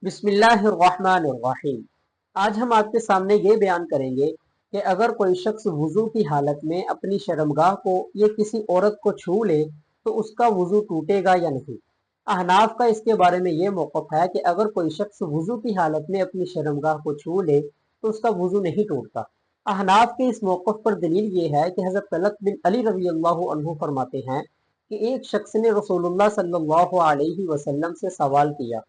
بسم اللہ الرحمن الرحیم۔ آج ہم آپ کے سامنے یہ بیان کریں گے کہ اگر کوئی شخص وضو کی حالت میں اپنی شرمگاہ کو یا کسی عورت کو چھو لے تو اس کا وضو ٹوٹے گا یا نہیں۔ احناف کا اس کے بارے میں یہ موقف ہے کہ اگر کوئی شخص وضو کی حالت میں اپنی شرمگاہ کو چھو لے تو اس کا وضو نہیں ٹوٹتا۔ احناف کے اس موقف پر دلیل یہ ہے کہ حضرت طلحہ بن علی رضی اللہ عنہ فرماتے ہیں کہ ایک شخص نے رسول اللہ صلی اللہ علیہ وسلم سے سوال کیا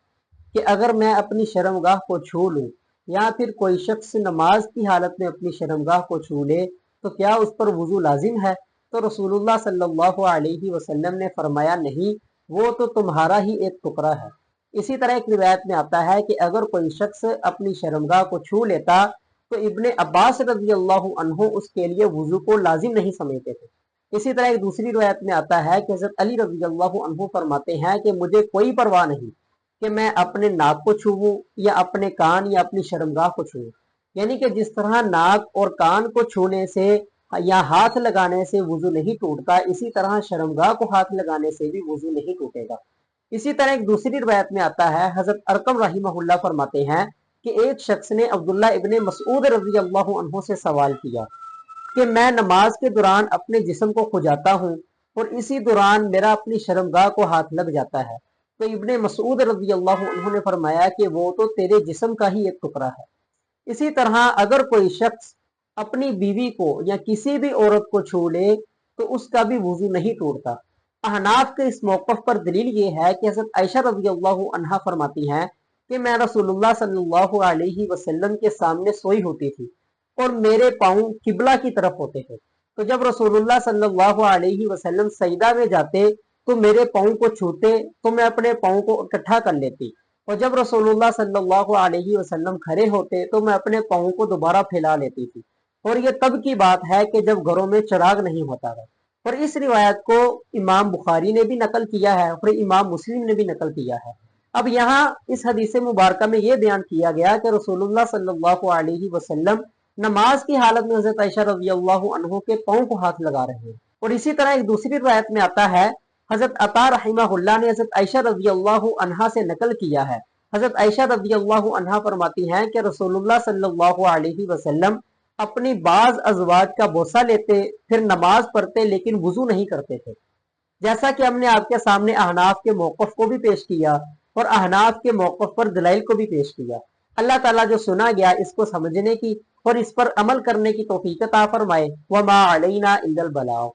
کہ اگر میں اپنی شرمگاہ کو چھو لوں یا پھر کوئی شخص نماز کی حالت میں اپنی شرمگاہ کو چھو لے تو کیا اس پر وضو لازم ہے؟ تو رسول اللہ صلی اللہ علیہ وسلم نے فرمایا نہیں، وہ تو تمہارا ہی ایک ٹکڑا ہے۔ اسی طرح ایک روایت میں آتا ہے کہ اگر کوئی شخص اپنی شرمگاہ کو چھو لیتا تو ابن عباس رضی اللہ عنہ اس کے لیے وضو کو لازم نہیں سمجھتے تھے۔ اسی طرح ایک دوسری روایت میں آتا ہے کہ حضرت علی رضی اللہ عنہ فرماتے ہیں کہ مجھے کوئی پرواہ نہیں کہ میں اپنے ناک کو چھوؤں یا اپنے کان یا اپنی شرمگاہ کو چھوؤں، یعنی کہ جس طرح ناک اور کان کو چھونے سے یا ہاتھ لگانے سے وضو نہیں ٹوٹتا، اسی طرح شرمگاہ کو ہاتھ لگانے سے بھی وضو نہیں ٹوٹے گا۔ اسی طرح ایک دوسری روایت میں آتا ہے، حضرت ارقم رحمہ اللہ فرماتے ہیں کہ ایک شخص نے عبداللہ ابن مسعود رضی اللہ عنہ سے سوال کیا کہ میں نماز کے دوران اپنے جسم کو کھجاتا ہوں اور اسی دوران میرا اپنی شرمگاہ کو ہاتھ لگ جاتا ہے، تو ابن مسعود رضی اللہ عنہ نے فرمایا کہ وہ تو تیرے جسم کا ہی ایک ٹکڑا ہے۔ اسی طرح اگر کوئی شخص اپنی بیوی کو یا کسی بھی عورت کو چھو لے تو اس کا بھی وضو نہیں ٹوٹتا۔ احناف کے اس موقف پر دلیل یہ ہے کہ حضرت عائشہ رضی اللہ عنہا فرماتی ہیں کہ میں رسول اللہ صلی اللہ علیہ وسلم کے سامنے سوئی ہوتی تھی اور میرے پاؤں قبلہ کی طرف ہوتے تھے، تو جب رسول اللہ صلی اللہ علیہ وسلم سجدہ میں جاتے تو میرے پاؤں کو چھوتے تو میں اپنے پاؤں کو اکٹھا کر لیتی، اور جب رسول اللہ صلی اللہ علیہ وسلم کھڑے ہوتے تو میں اپنے پاؤں کو دوبارہ پھیلا لیتی تھی، اور یہ تب کی بات ہے کہ جب گھروں میں چراغ نہیں ہوتا تھا۔ اور اس روایت کو امام بخاری نے بھی نقل کیا ہے اور امام مسلم نے بھی نقل کیا ہے۔ اب یہاں اس حدیث مبارکہ میں یہ بیان کیا گیا کہ رسول اللہ صلی اللہ علیہ وسلم نماز کی حالت میں حضرت عائشہ رضی اللہ عنہ کے پاؤں کو ہاتھ لگا رہے ہیں۔ اور اسی طرح ایک دوسری روایت میں آتا ہے، حضرت عطا رحمہ اللہ نے حضرت عائشہ رضی اللہ عنہا سے نقل کیا ہے، حضرت عائشہ رضی اللہ عنہا فرماتی ہیں کہ رسول اللہ صلی اللہ علیہ وسلم اپنی بعض ازواج کا بوسہ لیتے پھر نماز پڑھتے لیکن وضو نہیں کرتے تھے۔ جیسا کہ ہم نے آپ کے سامنے احناف کے موقف کو بھی پیش کیا اور احناف کے موقف پر دلائل کو بھی پیش کیا۔ اللہ تعالیٰ جو سنا گیا اس کو سمجھنے کی اور اس پر عمل کرنے کی توفیق عطا فرمائے۔ وما علینا الا البلاغ۔